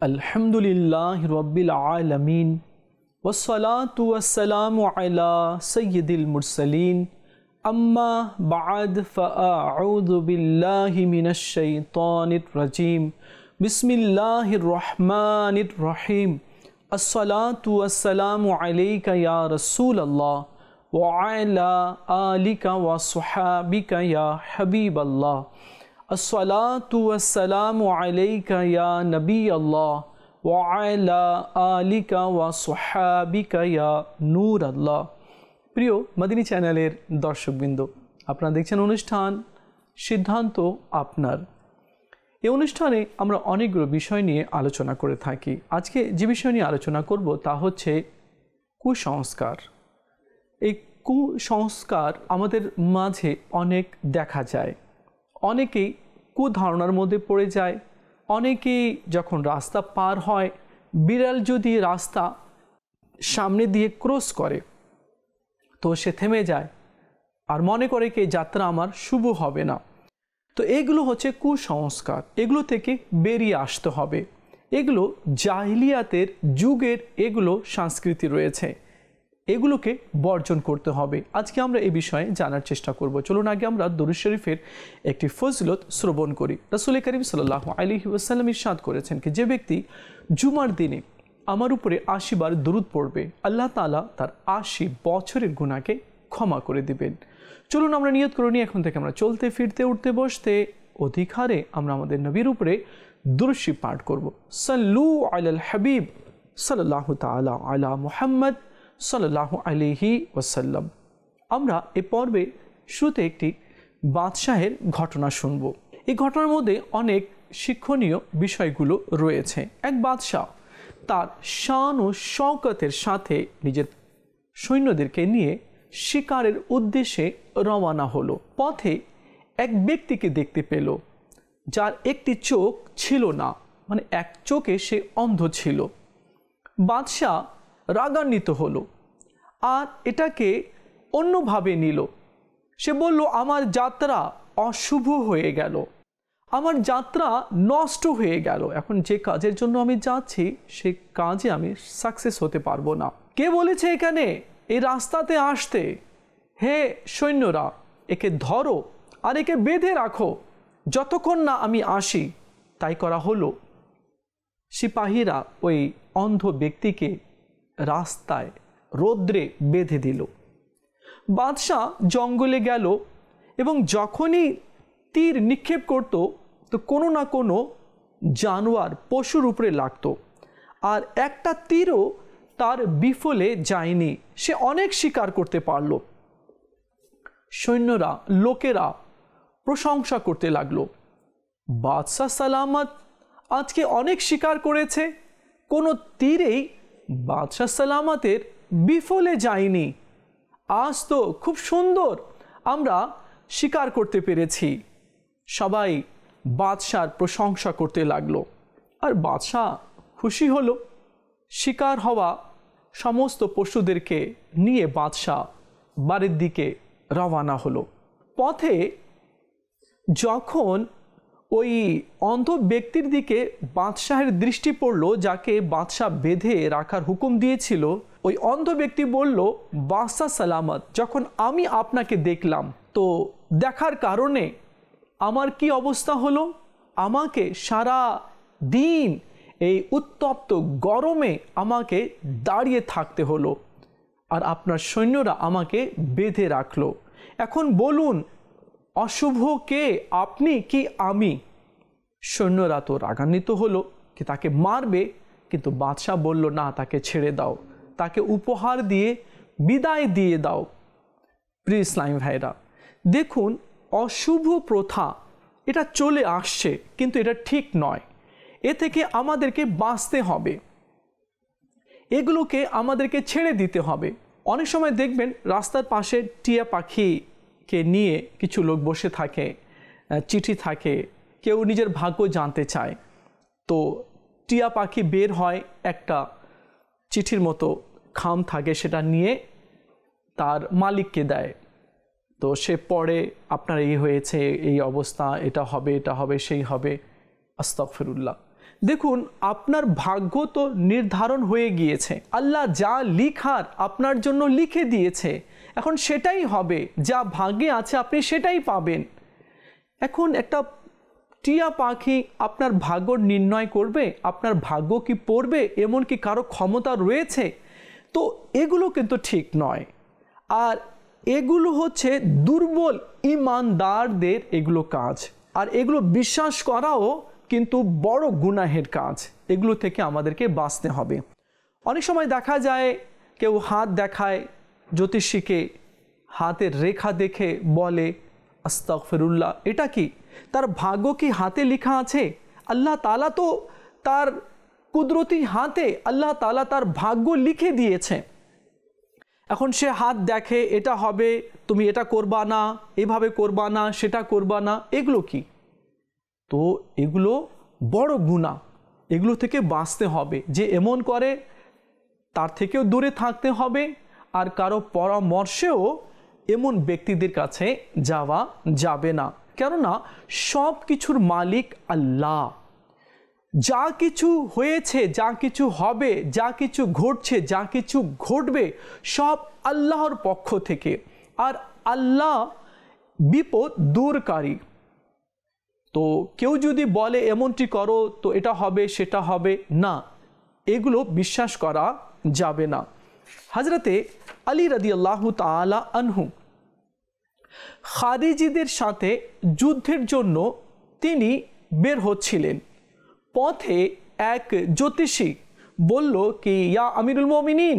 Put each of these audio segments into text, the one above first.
अल्हम्दुलिल्लाहि रब्बिल आलमीन वस्सलातु वस्सलामु अला सय्यिदिल मुरसलीन अम्मा बअद फ़अऊज़ु बिल्लाहि मिनश शैतानिर रजीम बिस्मिल्लाहिर रहमानिर रहीम अस्सलातु वस्सलामु अलैका या रसूलल्लाह व अला आलिका व सुहाबिका या हबीबल्लाह अस्सलातु वस्सलामु अलैका या नबी अल्लाह व अला आलिका व सुहाबिका या नूर अल्लाह। प्रिय मदिनी चैनलेर दर्शकबृंद, आपनारा देखছেন অনুষ্ঠান সিদ্ধান্ত আপনার। এই অনুষ্ঠানে আমরা অনেকগুলো বিষয় নিয়ে আলোচনা করে থাকি। আজকে যে বিষয় নিয়ে আলোচনা করব তা হচ্ছে কুসংস্কার। এই কুসংস্কার আমাদের মাঝে অনেক দেখা যায়। অনেকেই কুধারণার মধ্যে পড়ে যায়। অনেকেই যখন রাস্তা পার হয়, বিড়াল যদি রাস্তা সামনে দিয়ে ক্রস করে তো সে থেমে যায় আর মনে করে কি যাত্রা আমার শুভ হবে না। তো এগুলো হচ্ছে কুসংস্কার, এগুলো থেকে বেরিয়ে আসতে হবে। এগুলো জাহিলিয়াতের যুগের এগুলো সংস্কৃতি রয়েছে, এগুলোকে বর্জন করতে হবে। আজকে আমরা এই বিষয়ে জানার চেষ্টা করব। চলুন আগে আমরা দুরূদ শরীফের একটি ফজিলত শ্রবণ করি। রাসূল করিম সাল্লাল্লাহু আলাইহি ওয়াসাল্লাম ইরশাদ করেছেন কি যে ব্যক্তি জুমার দিনে আমার উপরে 80 বার দুরূদ পড়বে, আল্লাহ তাআলা তার 80 বছরের গুনাহকে ক্ষমা করে দিবেন। চলুন আমরা নিয়ত করে নিই, এখন থেকে আমরা চলতে ফিরতে উঠতে বসতে অধিক হারে আমরা আমাদের নবীর উপরে দুরূদ শরীফ পাঠ করব। সাল্লু আলাল হাবিব সাল্লাল্লাহু তাআলা আলা মুহাম্মদ সাল্লাল্লাহু আলাইহি ওয়াসাল্লাম। আমরা এই পর্বে শুরুতে একটি বাদশাহের ঘটনা শুনব। এই ঘটনার মধ্যে অনেক শিক্ষণীয় বিষয়গুলো রয়েছে। এক বাদশাহ তার শান ও শওকতের সাথে নিজের সৈন্যদেরকে নিয়ে শিকারের উদ্দেশ্যে রওনা হলো। পথে এক ব্যক্তিকে দেখতে পেল যার একটি চোখ ছিল না, মানে এক চোখে সে অন্ধ ছিল। বাদশাহ রাগান্বিত হলো আর এটাকে অন্যভাবে নিল। সে বলল, আমার যাত্রা অশুভ হয়ে গেল, আমার যাত্রা নষ্ট হয়ে গেল। এখন যে কাজের জন্য আমি যাচ্ছি সেই কাজে আমি সাকসেস হতে পারবো না। কে বলেছে এখানে এই রাস্তাতে আসতে? হে সৈন্যরা, একে ধরো আর একে বেঁধে রাখো যতক্ষণ না আমি আসি। তাই করা হলো। সিপাহীরা ওই অন্ধ ব্যক্তিকে রাস্তায় রৌদ্রে বেঁধে দিল। বাদশাহ জঙ্গলে গেল এবং যখনই তীর নিক্ষেপ করত তো কোনো না কোনো জানোয়ার পশুর উপরে লাগতো, আর একটা তীরও তার বিফলে যায়নি। সে অনেক শিকার করতে পারল। সৈন্যরা, লোকেরা প্রশংসা করতে লাগলো, বাদশাহ সালামত আজকে অনেক শিকার করেছে, কোনো তীরেই বাদশাহ সালামতের বিফলে যায়নি। আজ তো খুব সুন্দর আমরা শিকার করতে পেরেছি। সবাই বাদশার প্রশংসা করতে লাগলো আর বাদশাহ খুশি হলো। শিকার হওয়া সমস্ত পশুদেরকে নিয়ে বাদশাহ বাড়ির দিকে রওনা হলো। পথে যখন ওই অন্ধ ব্যক্তির দিকে বাদশাহের দৃষ্টি পড়ল, যাকে বাদশাহ বেঁধে রাখার হুকুম দিয়েছিল, ওই অন্ধ ব্যক্তি বলল, বাদশাহ সালামত, যখন আমি আপনাকে দেখলাম তো দেখার কারণে আমার কি অবস্থা হলো? আমাকে সারা দিন এই উত্তপ্ত গরমে আমাকে দাঁড়িয়ে থাকতে হলো আর আপনার সৈন্যরা আমাকে বেঁধে রাখলো। এখন বলুন, অশুভ কে, আপনি কি আমি? সৈন্যরা তো রাগান্বিত হলো কি তাকে মারবে, কিন্তু বাদশাহ বলল, না, তাকে ছেড়ে দাও, তাকে উপহার দিয়ে বিদায় দিয়ে দাও। প্রিয় ইসলামী ভাইরা, দেখুন, অশুভ প্রথা এটা চলে আসছে, কিন্তু এটা ঠিক নয়। এ থেকে আমাদেরকে বাঁচতে হবে, এগুলোকে আমাদেরকে ছেড়ে দিতে হবে। অনেক সময় দেখবেন রাস্তার পাশে টিয়া পাখিকে নিয়ে কিছু লোক বসে থাকে, চিঠি থাকে, কেউ নিজের ভাগ্য জানতে চায়। তো টিয়া পাখি বের হয়, একটা চিঠির মতো খাম থাকে, সেটা নিয়ে তার মালিককে দেয়। তো সে পড়ে, আপনার এই হয়েছে, এই অবস্থা, এটা হবে, সেই হবে। আস্তাগফিরুল্লাহ। দেখুন, আপনার ভাগ্য তো নির্ধারণ হয়ে গিয়েছে, আল্লাহ যা লিখার আপনার জন্য লিখে দিয়েছে, এখন সেটাই হবে, যা ভাগ্যে আছে আপনি সেটাই পাবেন। এখন একটা টিয়া পাখি আপনার ভাগ্য নির্ণয় করবে, আপনার ভাগ্য কি পড়বে এমন কি কারো ক্ষমতা রয়েছে? তো এগুলো কিন্তু ঠিক নয়। আর এগুলো হচ্ছে দুর্বল ঈমানদারদের এগুলো কাজ, আর এগুলো বিশ্বাস করাও কিন্তু বড় গুনাহের কাজ। এগুলো থেকে আমাদেরকে বাঁচতে হবে। অনেক সময় দেখা যায় কেউ হাত দেখায় জ্যোতিষীকে, হাতের রেখা দেখে বলে আস্তাগফিরুল্লাহ। এটা কি তার ভাগ্য কি হাতে লেখা আছে? আল্লাহ তাআলা তো তার কুদরতি হাতে আল্লাহ তাআলা তার ভাগ্য লিখে দিয়েছে। এখন সে হাত দেখে এটা হবে, তুমি এটা করবা না, এভাবে করবা না, সেটা করবা না, এগুলো কি? তো এগুলো বড় গুনাহ, এগুলো থেকে বাঁচতে হবে। যে এমন করে তার থেকেও দূরে থাকতে হবে, আর কারো পরামর্শেও এমন ব্যক্তিদের কাছে যাওয়া যাবে না। কেননা সব কিছুর মালিক আল্লাহ। যা কিছু হয়েছে, যা কিছু হবে, যা কিছু ঘটছে, যা কিছু ঘটবে, সব আল্লাহর পক্ষ থেকে। আর আল্লাহ বিপদ দূরকারী। তো কেউ যদি বলে এমনটি করো তো এটা হবে, সেটা হবে না, এগুলো বিশ্বাস করা যাবে না। হযরতে আলী রাদিয়াল্লাহু তাআলা আনহু খারিজিদের সাথে যুদ্ধের জন্য তিনি বের হচ্ছিলেন। পথে এক জ্যোতিষী বলল কি, ইয়া আমিরুল মুমিনিন,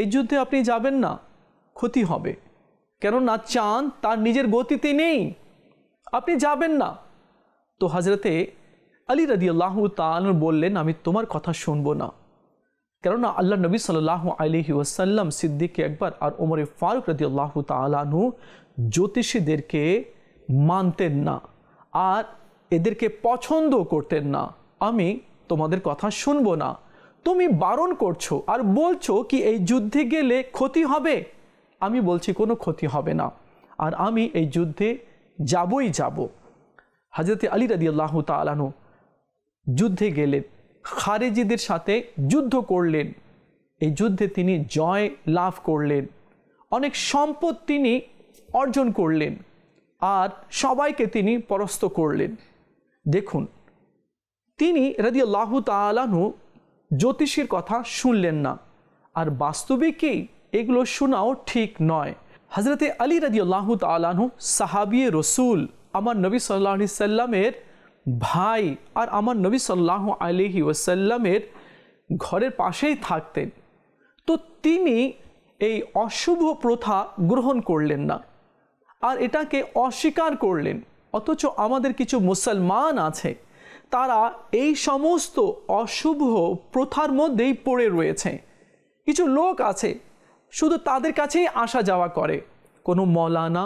এই যুদ্ধে আপনি যাবেন না, ক্ষতি হবে, কেননা চাঁদ তার নিজের গতিতে নেই, আপনি যাবেন না। তো হযরতে আলী রাদিয়াল্লাহু তাআলা বললেন, আমি তোমার কথা শুনবো না। কেননা আল্লাহ নবী সাল্লাল্লাহু আলাইহি ওয়াসাল্লাম, সিদ্দিক আকবর আর ওমর ফারুক রাদিয়াল্লাহু তাআলা আনহু জ্যোতিষীদেরকে মানতেন না, আর এদেরকে পছন্দ করতেন না। আমি তোমাদের কথা শুনবো না। তুমি বারণ করছো আর বলছো কি এই যুদ্ধে গেলে ক্ষতি হবে। আমি বলছি কোনো ক্ষতি হবে না, আর আমি এই যুদ্ধে যাবই যাব। হযরতে আলী রাদিয়াল্লাহু তাআলা আনহু যুদ্ধে গেলেন, খারেজিদের সাথে যুদ্ধ করলেন। এই যুদ্ধে তিনি জয় লাভ করলেন, অনেক সম্পদ তিনি অর্জন করলেন, আর সবাইকে তিনি পরাস্ত করলেন। দেখুন, তিনি রাদিয়াল্লাহু তাআলা আনহু জ্যোতিষীর কথা শুনলেন না, আর বাস্তবিকই এগুলো শোনাও ঠিক নয়। হযরতে আলী রাদিয়াল্লাহু তাআলা আনহু সাহাবী রসুল, আমার নবী সাল্লাল্লাহু আলাইহি সাল্লামের ভাই, আর আমার নবী সাল্লাল্লাহু আলাইহি ওয়াসাল্লামের ঘরের পাশেই থাকতেন। তো তিনি এই অশুভ প্রথা গ্রহণ করলেন না, আর এটাকে অস্বীকার করলেন। অথচ আমাদের কিছু মুসলমান আছে, তারা এই সমস্ত অশুভ প্রথার মধ্যেই পড়ে রয়েছে। কিছু লোক আছে শুধু তাদের কাছেই আসা যাওয়া করে, কোনো মৌলানা,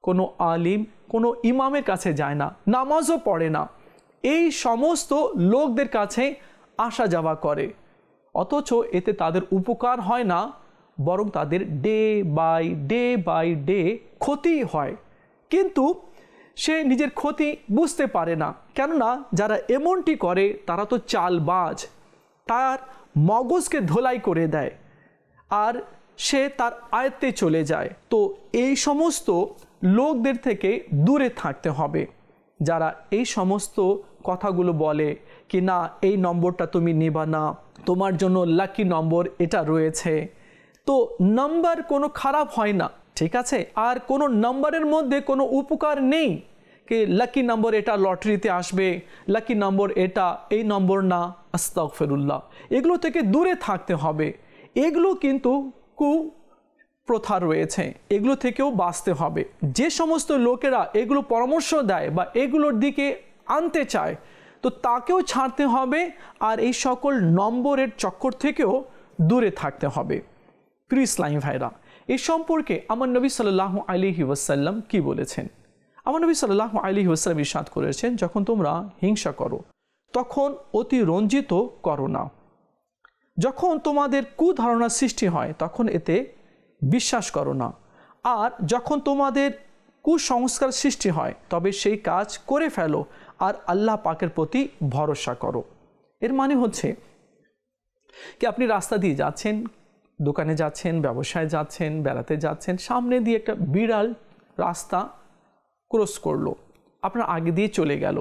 কোনো আলিম, কোনো ইমামের কাছে যায় না, নামাজও পড়ে না, এই সমস্ত লোকদের কাছে আসা যাওয়া করে। অথচ এতে তাদের উপকার হয় না, বরং তাদের ডে বাই ডে ক্ষতি হয়। কিন্তু সে নিজের ক্ষতি বুঝতে পারে না, কেননা যারা এমনটি করে তারা তো চালবাজ, তার মগজকে ধোলাই করে দেয়, আর সে তার আয়ত্তে চলে যায়। তো এই সমস্ত লোকদের থেকে দূরে থাকতে হবে, যারা এই সমস্ত কথাগুলো বলে কি না এই নম্বরটা তুমি নেবা না, তোমার জন্য লাকি নম্বর এটা রয়েছে। তো নাম্বার কোনো খারাপ হয় না, ঠিক আছে, আর কোনো নাম্বারের মধ্যে কোনো উপকার নেই কি লাকি নম্বর এটা লটারিতে আসবে, লাকি নম্বর এটা, এই নম্বর না। আস্তাগফিরুল্লাহ, এগুলো থেকে দূরে থাকতে হবে। এগুলো কিন্তু কুপ্রথা রয়েছে, এগুলো থেকেও বাঁচতে হবে। যে সমস্ত লোকেরা এগুলো পরামর্শ দেয় বা এগুলোর দিকে আনতে চায়, তো তাকেও ছাড়তে হবে, আর এই সকল নম্বরের চক্কর থেকেও দূরে থাকতে হবে। প্রিয় ইসলামী ভাইরা, এই সম্পর্কে আমার নবী সাল্লাল্লাহু আলাইহি ওয়াসাল্লাম কি বলেছেন? আমার নবী সাল্লাল্লাহু আলাইহি ওয়াসাল্লাম ইরশাদ করেছেন, যখন তোমরা হিংসা করো তখন অতি রঞ্জিত করো না। যখন তোমাদের কুধারণা সৃষ্টি হয় তখন এতে বিশ্বাস করো না। আর যখন তোমাদের কুসংস্কার সৃষ্টি হয় তবে সেই কাজ করে ফেলো, আর আল্লাহ পাকের প্রতি ভরসা করো। এর মানে হচ্ছে কি আপনি রাস্তা দিয়ে যাচ্ছেন, দোকানে যাচ্ছেন, ব্যবসায় যাচ্ছেন, বেড়াতে যাচ্ছেন, সামনে দিয়ে একটা বিড়াল রাস্তা ক্রস করলো, আপনার আগে দিয়ে চলে গেল।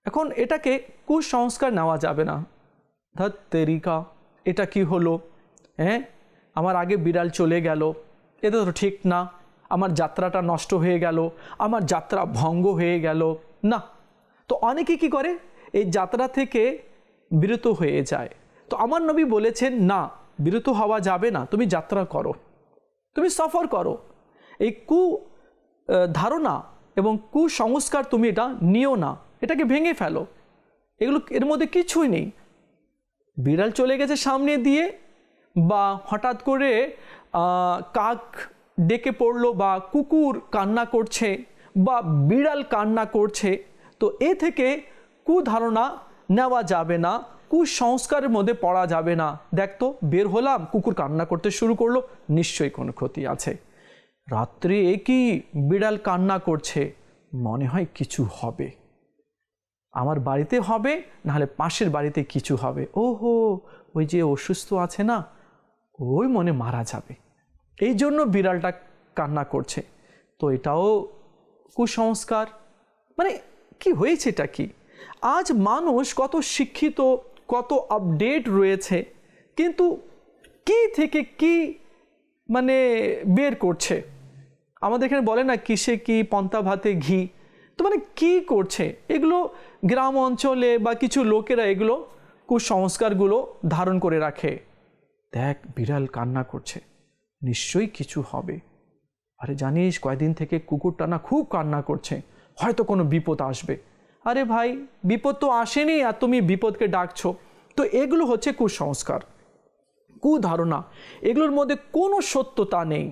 এখন এটাকে কুসংস্কার নেওয়া যাবে না, ধ্যাৎ তেরিকা, এটা কি হলো, হ্যাঁ আমার আগে বিড়াল চলে গেল, এটা তো ঠিক না, আমার যাত্রাটা নষ্ট হয়ে গেল, আমার যাত্রা ভঙ্গ হয়ে গেল। না, তো অনেকে কি করে এই যাত্রা থেকে বিরত হয়ে যায়। তো আমার নবী বলেছেন না, বিরত হওয়া যাবে না, তুমি যাত্রা করো, তুমি সফর করো। এই ধারণা এবং কুসংস্কার তুমি এটা নিও না, এটাকে ভেঙে ফেলো। এগুলো এর মধ্যে কিছুই নেই। বিড়াল চলে গেছে সামনে দিয়ে, বা হঠাৎ করে কাক ডেকে পড়লো, বা কুকুর কান্না করছে, বা বিড়াল কান্না করছে, তো এ থেকে কুধারণা নেওয়া যাবে না, কুসংস্কারের মধ্যে পড়া যাবে না। দেখতো বের হলাম, কুকুর কান্না করতে শুরু করলো, নিশ্চয়ই কোনো ক্ষতি আছে। রাত্রে কি বিড়াল কান্না করছে, মনে হয় কিছু হবে, আমার বাড়িতে হবে, নাহলে পাশের বাড়িতে কিছু হবে, ওহো ওই যে অসুস্থ আছে না, ওই মনে মারা যাবে, এই জন্য বিড়ালটা কান্না করছে। তো এটাও কুসংস্কার। মানে কি হয়েছে, এটা কি? আজ মানুষ কত শিক্ষিত, কত আপডেট রয়েছে, কিন্তু কি থেকে কি মানে বের করছে। আমাদের এখানে বলে না কিসে কি পন্তা ভাতে ঘি, তো মানে কি করছে এগুলো। গ্রাম অঞ্চলে বা কিছু লোকেরা এগুলো কুসংস্কারগুলো ধারণ করে রাখে। দেখ বিড়াল কান্না করছে, নিশ্চয়ই কিছু হবে। আরে জানিস কয়েকদিন থেকে কুকুরটা না খুব কান্না করছে, হয়তো কোনো বিপদ আসবে। আরে ভাই, বিপদ তো আসেনি আর তুমি বিপদকে ডাকছো। তো এগুলো হচ্ছে কুসংস্কার, কুধারণা। এগুলোর মধ্যে কোনো সত্যতা নেই,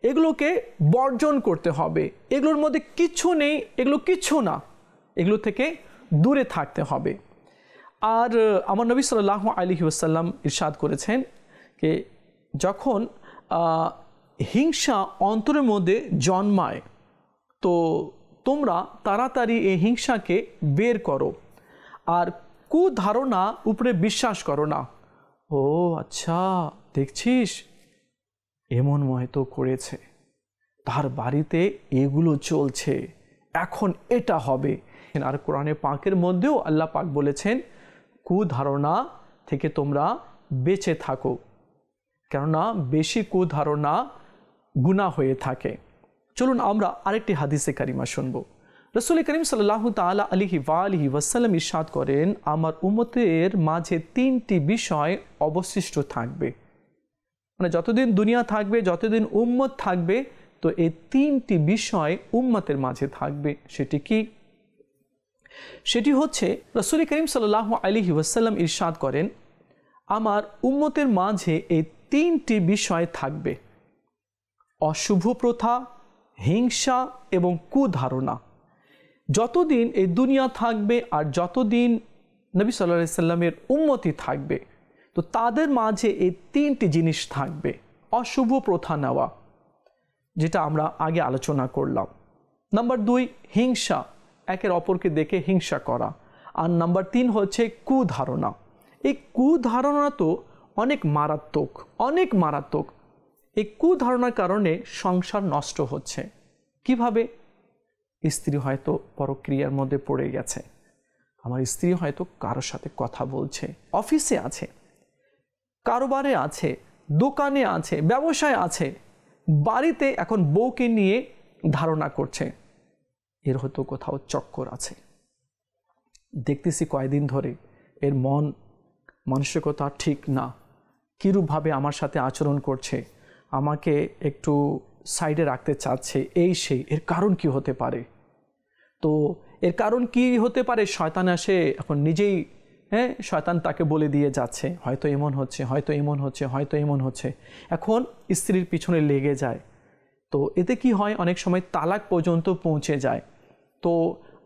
এগুলোকে বর্জন করতে হবে। এগুলোর মধ্যে কিছু নেই, এগুলো কিছু না, এগুলো থেকে দূরে থাকতে হবে। আর আমার নবী সাল্লাল্লাহু আলাইহি ওয়াসাল্লাম ইরশাদ করেছেন যে যখন হিংসা অন্তরের মধ্যে জন্মায়, তো তোমরা তাড়াতাড়ি এই হিংসাকে বের করো, আর কুধারণা উপরে বিশ্বাস করো না। ও আচ্ছা, দেখছিস এমন হয়তো করেছে, তার বাড়িতে এগুলো চলছে, এখন এটা হবে। আর কোরআনে পাকের মধ্যেও আল্লাহ পাক বলেছেন কুধারণা থেকে তোমরা বেঁচে থাকো, কেননা বেশি কুধারণা গুনাহ হয়ে থাকে। চলুন আমরা আরেকটি হাদিসে কারিমা শুনব। রাসূল করিম সাল্লাল্লাহু তাআলা আলাইহি ওয়া আলিহি ওয়াসাল্লাম ইরশাদ করেন, আমার উম্মতের মাঝে তিনটি বিষয় অবশিষ্ট থাকবে। মানে যতদিন দুনিয়া থাকবে, যতদিন উম্মত থাকবে, তো এই তিনটি বিষয় উম্মতের মাঝে থাকবে। সেটি কি? সেটি হচ্ছে রাসূল করিম সাল্লাল্লাহু আলাইহি ওয়াসাল্লাম ইরশাদ করেন, আমার উম্মতের মাঝে এই তিনটি বিষয় থাকবে: অশুভ প্রথা, হিংসা এবং কুধারণা। যতদিন এই দুনিয়া থাকবে আর যতদিন নবী সাল্লাল্লাহু আলাইহি সাল্লামের উম্মতি থাকবে, তো তাদের মাঝে এই তিনটি জিনিস থাকবে। অশুভ প্রথা নেওয়া, যেটা আমরা আগে আলোচনা করলাম। নাম্বার 2, হিংসা, একের অপরকে দেখে হিংসা করা। আর নাম্বার 3 হচ্ছে কুধারণা। এই কুধারণা তো অনেক মারাত্মক, অনেক মারাত্মক। এই কুধারণার কারণে সংসার নষ্ট হচ্ছে। কিভাবে? স্ত্রী হয়তো পরক্রিয়ার মধ্যে পড়ে গেছে, আমার স্ত্রী হয়তো কারোর সাথে কথা বলছে, অফিসে আছে, কারোবারে আছে, দোকানে আছে, ব্যবসায় আছে, বাড়িতে এখন বউকে নিয়ে ধারণা করছে, এর হয়তো কোথাও চক্কর আছে। দেখতেছি কয়েকদিন ধরে এর মানসিকতা ঠিক না, কীরূপভাবে আমার সাথে আচরণ করছে, আমাকে একটু সাইডে রাখতে চাচ্ছে, এই সেই। এর কারণ কি হতে পারে? তো এর কারণ কি হতে পারে? শয়তান আসে এখন নিজেই, শয়তান তাকে বলে দিয়ে যাচ্ছে, হয়তো এমন হচ্ছে, হয়তো এমন হচ্ছে, হয়তো এমন হচ্ছে। এখন স্ত্রীর পিছনে লেগে যায়। তো এতে কি হয়, অনেক সময় তালাক পর্যন্ত পৌঁছে যায়। তো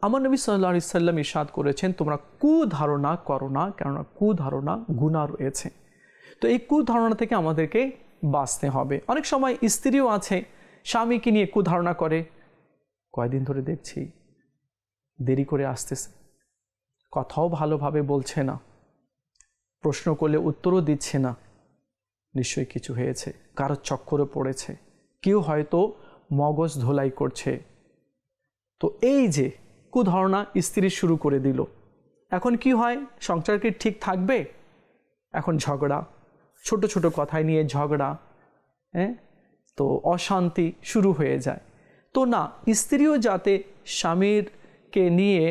আমার নবী সাল্লাল্লাহু আলাইহি সাল্লাম ইরশাদ করেছেন, তোমরা কুধারণা করো না, কেননা কুধারণা গুনাহ রয়েছে। তো এই কুধারণা থেকে আমাদেরকে বাঁচতে হবে। অনেক সময় স্ত্রীও আছে স্বামীকে নিয়ে কুধারণা করে, কয়দিন ধরে দেখছি দেরি করে আসতেছে, কথাও ভালোভাবে বলছে না, প্রশ্ন করলে উত্তরও দিচ্ছে না, নিশ্চয়ই কিছু হয়েছে, কারো চক্করে পড়েছে, কেউ হয়তো মগজ ধোলাই করছে। তো এই যে কুধারণা স্ত্রী শুরু করে দিল, এখন কি হয়? সংসার কি ঠিক থাকবে? এখন ঝগড়া, ছোট ছোট কথায় নিয়ে ঝগড়া, তো অশান্তি শুরু হয়ে যায়। তো না, স্ত্রীও যাতে স্বামীরকে নিয়ে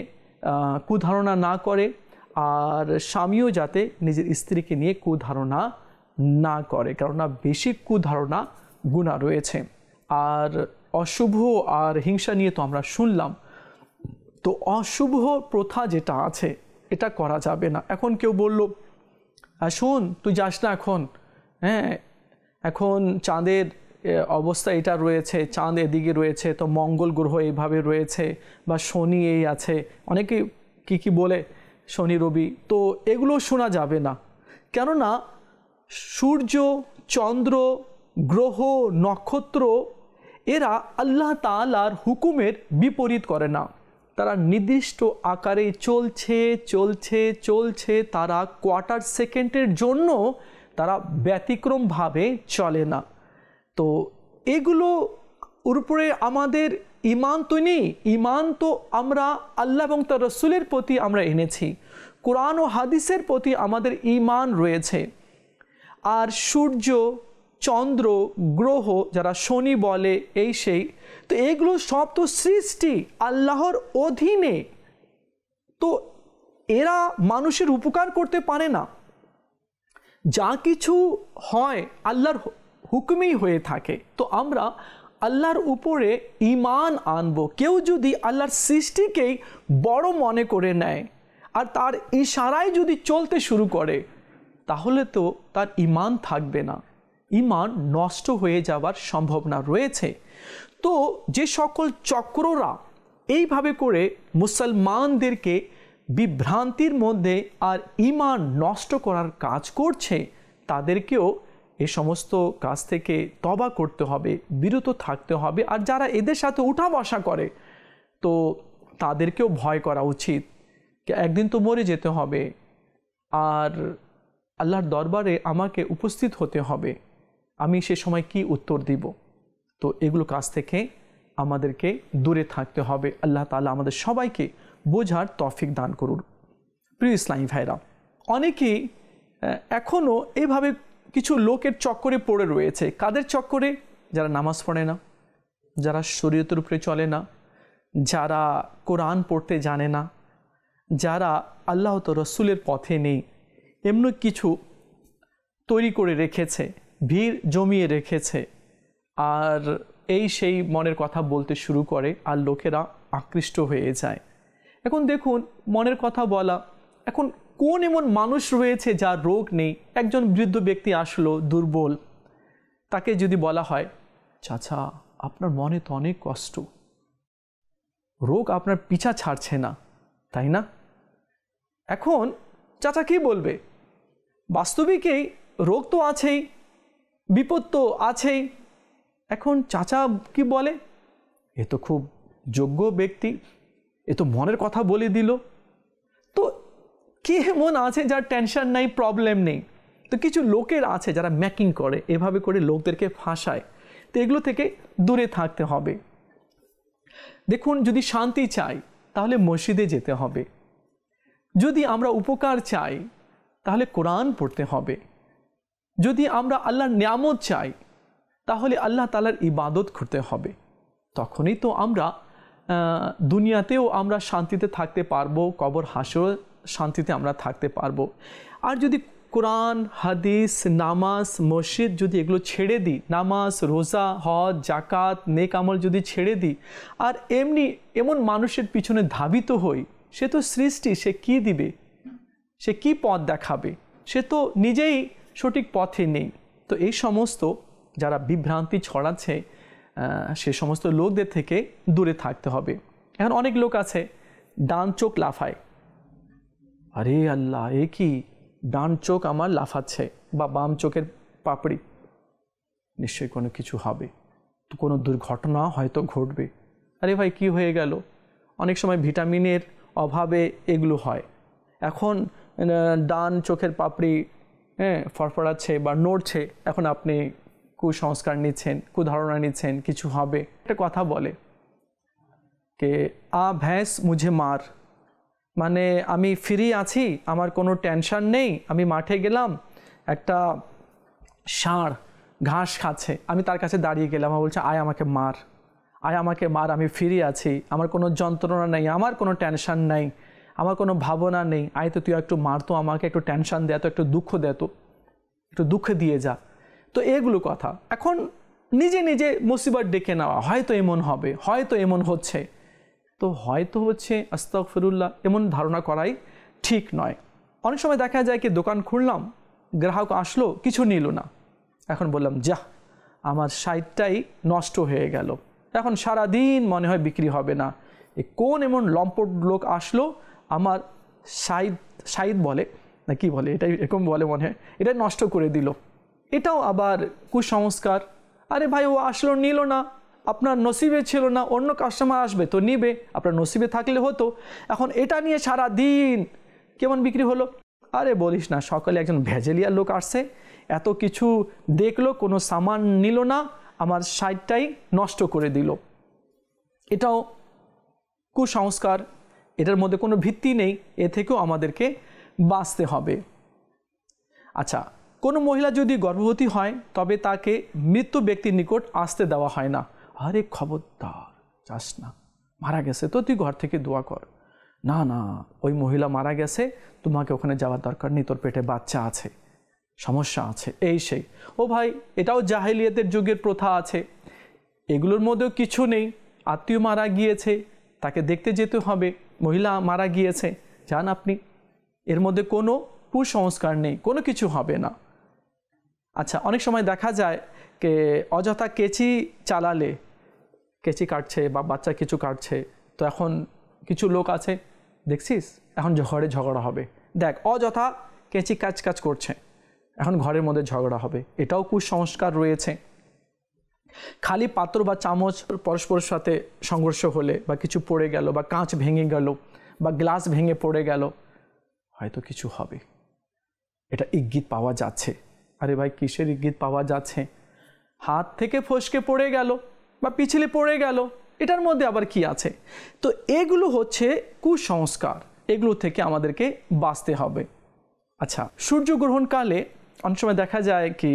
কুধারণা না করে, আর স্বামীও যাতে নিজের স্ত্রীকে নিয়ে কুধারণা না করে, কেননা বেশি কুধারণা গুনাহ রয়েছে। আর অশুভ আর হিংসা নিয়ে তো আমরা শুনলাম, তো অশুভ প্রথা যেটা আছে এটা করা যাবে না। এখন কেউ বলল, শোন তুই যাস না এখন, এখন চাঁদের অবস্থা এটা রয়েছে, চাঁদ এদিকে রয়েছে, তো মঙ্গল গ্রহ এইভাবে রয়েছে, বা শনি এই আছে, অনেকে কি বলে শনি রবি, তো এগুলো শোনা যাবে না। কেননা সূর্য, চন্দ্র, গ্রহ, নক্ষত্র এরা আল্লাহ তাআলার হুকুমের বিপরীত করে না। তারা নির্দিষ্ট আকারে চলছে চলছে চলছে, তারা কোয়ার্টার সেকেন্ডের জন্য তারা ব্যতিক্রমভাবে চলে না। তো এগুলো উপরে আমাদের ঈমান তো নেই। ঈমান তো আমরা আল্লাহ এবং তার রাসূলের প্রতি আমরা এনেছি, কোরআন ও হাদিসের প্রতি আমাদের ঈমান রয়েছে। আর সূর্য, চন্দ্র, গ্রহ, যারা শনি বলে এই সেই, তো এগুলো সব তো সৃষ্টি আল্লাহর অধীনে, তো এরা মানুষের উপকার করতে পারে না। যা কিছু হয় আল্লাহর হুকুমেই হয়ে থাকে। তো আমরা আল্লাহর উপরে ঈমান আনব। কেউ যদি আল্লাহর সৃষ্টিকেই বড় মনে করে নেয় আর তার ইশারায় যদি চলতে শুরু করে, তাহলে তো তার ঈমান থাকবে না, ঈমান নষ্ট হয়ে যাওয়ার সম্ভাবনা রয়েছে। তো যে সকল চক্ররা এইভাবে করে মুসলমানদেরকে বিভ্রান্তির মধ্যে আর ঈমান নষ্ট করার কাজ করছে, তাদেরকেও এ সমস্ত কাজ থেকে তওবা করতে হবে, বিরত থাকতে হবে। আর যারা এদের সাথে উঠা বসা করে, তো তাদেরকেও ভয় করা উচিত, একদিন তো মরে যেতে হবে, আর আল্লাহর দরবারে আমাকে উপস্থিত হতে হবে, আমি সে সময় কি উত্তর দিব? তো এগুলো কাজ থেকে আমাদেরকে দূরে থাকতে হবে। আল্লাহ তাআলা আমাদের সবাইকে বোঝার তৌফিক দান করুন। প্রিয় ইসলামী ভাইরা, অনেকেই এখনও এভাবে কিছু লোকের চক্করে পড়ে রয়েছে। কাদের চক্করে? যারা নামাজ পড়ে না, যারা শরীয়তের উপরে চলে না, যারা কোরআন পড়তে জানে না, যারা আল্লাহ তো রসুলের পথে নেই, এমন কিছু তৈরি করে রেখেছে, ভিড় জমিয়ে রেখেছে, আর এই সেই মনের কথা বলতে শুরু করে, আর লোকেরা আকৃষ্ট হয়ে যায়। এখন দেখুন, মনের কথা বলা, এখন কোন এমন মানুষ রয়েছে যার রোগ নেই? একজন বৃদ্ধ ব্যক্তি আসলো, দুর্বল, তাকে যদি বলা হয়, চাচা আপনার মনে তো অনেক কষ্ট, রোগ আপনার পিছা ছাড়ছে না, তাই না? এখন চাচা কি বলবে? বাস্তবিকই রোগ তো আছেই, বিপদ তো আছেই। এখন চাচা কি বলে? এ তো খুব যোগ্য ব্যক্তি, এ তো মনের কথা বলে দিল। তো কে এমন আছে যার টেনশন নাই, প্রবলেম নেই? তো কিছু লোকের আছে যারা ম্যাকিং করে, এভাবে করে লোকদেরকে ফাঁসায়। তো এগুলো থেকে দূরে থাকতে হবে। দেখুন, যদি শান্তি চাই তাহলে মসজিদে যেতে হবে, যদি আমরা উপকার চাই তাহলে কোরআন পড়তে হবে, যদি আমরা আল্লাহর নিয়ামত চাই তাহলে আল্লাহ তাআলার ইবাদত করতে হবে। তখনই তো আমরা দুনিয়াতেও আমরা শান্তিতে থাকতে পারবো, কবর হাসরেও শান্তিতে আমরা থাকতে পারবো। আর যদি কোরআন, হাদিস, নামাজ, মসজিদ যদি এগুলো ছেড়ে দিই, নামাজ, রোজা, হজ, জাকাত, নেক আমল যদি ছেড়ে দিই, আর এমন মানুষের পিছনে ধাবিত হই, সে তো সৃষ্টি, সে কি দিবে, সে কি পথ দেখাবে? সে তো নিজেই সঠিক পথে নেই। তো এই সমস্ত যারা বিভ্রান্তি ছড়াচ্ছে, সে সমস্ত লোকদের থেকে দূরে থাকতে হবে। এখন অনেক লোক আছে ডান চোখ লাফায়, আরে আল্লাহ, এ কি ডান চোখ আমার লাফাচ্ছে, বা বাম চোখের পাপড়ি, নিশ্চয়ই কোনো কিছু হবে, তো কোনো দুর্ঘটনা হয়তো ঘটবে। আরে ভাই, কি হয়ে গেল? অনেক সময় ভিটামিনের অভাবে এগুলো হয়। এখন ডান চোখের পাপড়ি ফরফরাচ্ছে বা নড়ছে, এখন আপনি কুসংস্কার নিচ্ছেন, কুধারণা নিচ্ছেন কিছু হবে। একটা কথা বলে কে আ ভ্যাঁস মুঝে মার, মানে আমি ফ্রি আছি, আমার কোনো টেনশন নেই, আমি মাঠে গেলাম, একটা ষাঁড় ঘাস খাচ্ছে, আমি তার কাছে দাঁড়িয়ে গেলাম, আমার বলছে আয় আমাকে মার, আয় আমাকে মার, আমি ফ্রি আছি, আমার কোনো যন্ত্রণা নেই, আমার কোনো টেনশন নাই, আমার কোনো ভাবনা নেই, আয় তো তুই একটু মার তো আমাকে, একটু টেনশন দে তো, একটু দুঃখ দে তো, একটু দুঃখ দিয়ে যা। তো এগুলো কথা এখন নিজে নিজে মুসিবত ডেকে নেওয়া, হয়তো এমন হবে, হয়তো এমন হচ্ছে, তো হয়তো হচ্ছে আস্তাগফিরুল্লাহ, এমন ধারণা করাই ঠিক নয়। অনেক সময় দেখা যায় কি দোকান খুললাম, গ্রাহক আসলো, কিছু নিল না, এখন বললাম যা আমার সাইডটাই নষ্ট হয়ে গেল, এখন সারাদিন মনে হয় বিক্রি হবে না, কোন এমন লম্পট লোক আসলো আমার সাইড বলে না কি বলে, এটাই এরকম বলে মনে হয়, এটা নষ্ট করে দিল। এটাও আবার কুসংস্কার। আরে ভাই ও আসলো, নিল না, আপনার নসিবে ছিল না, অন্য কাস্টমার আসবে তো নিবে, আপনার নসিবে থাকলে হতো, এখন এটা নিয়ে সারা দিন কেমন বিক্রি হলো। আরে বলিস না, সকালে একজন ভেজেলিয়া লোক আসছে, এত কিছু দেখলো, কোনো সামান নিল না, আমার সাইডটাই নষ্ট করে দিল। এটাও কুসংস্কার, এটার মধ্যে কোনো ভিত্তি নেই, এ থেকেও আমাদেরকে বাঁচতে হবে। আচ্ছা, কোনো মহিলা যদি গর্ভবতী হয় তবে তাকে মৃত ব্যক্তির নিকট আসতে দেওয়া হয় না। আরে খবরদার যাস না, মারা গেছে তো তুই ঘর থেকে দোয়া কর, না না ওই মহিলা মারা গেছে, তোমাকে ওখানে যাওয়ার দরকার নেই, তোর পেটে বাচ্চা আছে, সমস্যা আছে, এই সেই। ও ভাই, এটাও জাহেলিয়াতের যুগের প্রথা আছে, এগুলোর মধ্যেও কিছু নেই। আত্মীয় মারা গিয়েছে, তাকে দেখতে যেতে হবে, মহিলা মারা গিয়েছে, যান আপনি, এর মধ্যে কোনো কুসংস্কার নেই, কোনো কিছু হবে না। আচ্ছা, অনেক সময় দেখা যায় যে অযথা কেচি চালালে, কেচি কাটছে বা বাচ্চা কিছু কাটছে, তো এখন কিছু লোক আছে দেখছিস, এখন ঘরে ঝগড়া হবে, দেখ অযথা কেচি কাজ করছে, এখন ঘরের মধ্যে ঝগড়া হবে, এটাও কুসংস্কার রয়েছে। খালি পাত্র বা চামচ পরস্পরের সাথে সংঘর্ষ হলে বা কিছু পড়ে গেল বা কাঁচ ভেঙে গেল বা গ্লাস ভেঙে পড়ে গেল, হয়তো কিছু হবে, এটা ইঙ্গিত পাওয়া যাচ্ছে। আরে ভাই, কিসের ইঙ্গিত পাওয়া যাচ্ছে? হাত থেকে ফসকে পড়ে গেল বা পিছলে পড়ে গেল, এটার মধ্যে আবার কি আছে? তো এগুলো হচ্ছে কুসংস্কার, এগুলো থেকে আমাদেরকে বাঁচতে হবে। আচ্ছা, সূর্যগ্রহণকালে অনেক সময় দেখা যায় কি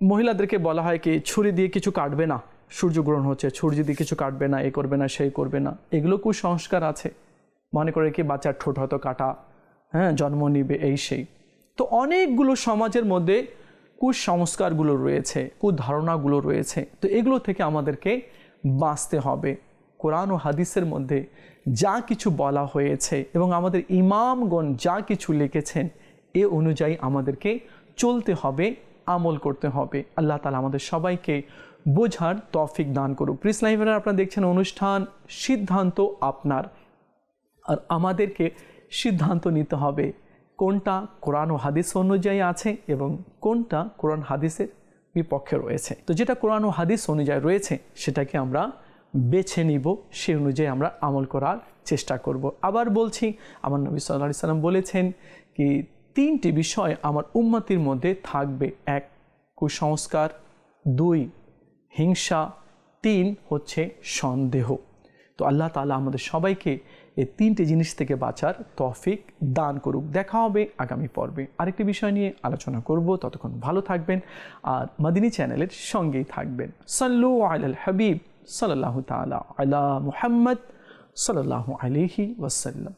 মহিলাদেরকে বলা হয় কি ছুরি দিয়ে কিছু কাটবে না, সূর্যগ্রহণ হচ্ছে, ছুরি দিয়ে কিছু কাটবে না, এ করবে না, সেই করবে না, এগুলো কুসংস্কার আছে। মনে করে কি বাচ্চার ঠোঁট হয়তো কাটা, জন্ম নিবে, এই সেই। তো অনেকগুলো সমাজের মধ্যে কুসংস্কারগুলো রয়েছে, কুধারণাগুলো রয়েছে, তো এগুলো থেকে আমাদেরকে বাঁচতে হবে। কোরআন ও হাদিসের মধ্যে যা কিছু বলা হয়েছে এবং আমাদের ইমামগণ যা কিছু লিখেছেন, এ অনুযায়ী আমাদেরকে চলতে হবে, আমল করতে হবে। আল্লাহ তাআলা আমাদের সবাইকে বোঝার তৌফিক দান করুক। প্রিয় লাইভেরা, আপনারা দেখছেন অনুষ্ঠান সিদ্ধান্ত আপনার, আর আমাদেরকে সিদ্ধান্ত নিতে হবে কোনটা কোরআন ও হাদিস অনুযায়ী আছে এবং কোনটা কোরআন হাদিসের বিপক্ষে রয়েছে। তো যেটা কোরআন ও হাদিস অনুযায়ী রয়েছে সেটাকে আমরা বেছে নিব, সেই অনুযায়ী আমরা আমল করার চেষ্টা করব। আবার বলছি, আমার নবী সাল্লাল্লাহু আলাইহি সাল্লাম বলেছেন কি 3টি বিষয় আমার উম্মতির মধ্যে থাকবে: 1 কুসংস্কার, 2 হিংসা, 3 হচ্ছে সন্দেহ। তো আল্লাহ তাআলা আমাদের সবাইকে এই 3টি জিনিস থেকে বাঁচার তৌফিক দান করুক। দেখা হবে আগামী পর্বে আরেকটি বিষয় নিয়ে আলোচনা করব। ততক্ষণ ভালো থাকবেন আর মাদিনী চ্যানেলের সঙ্গেই থাকবেন। সাল্লু আলাল হাবিব সাল্লাল্লাহু তাআলা আলা মুহাম্মদ সাল্লাল্লাহু আলাইহি ওয়াসাল্লাম।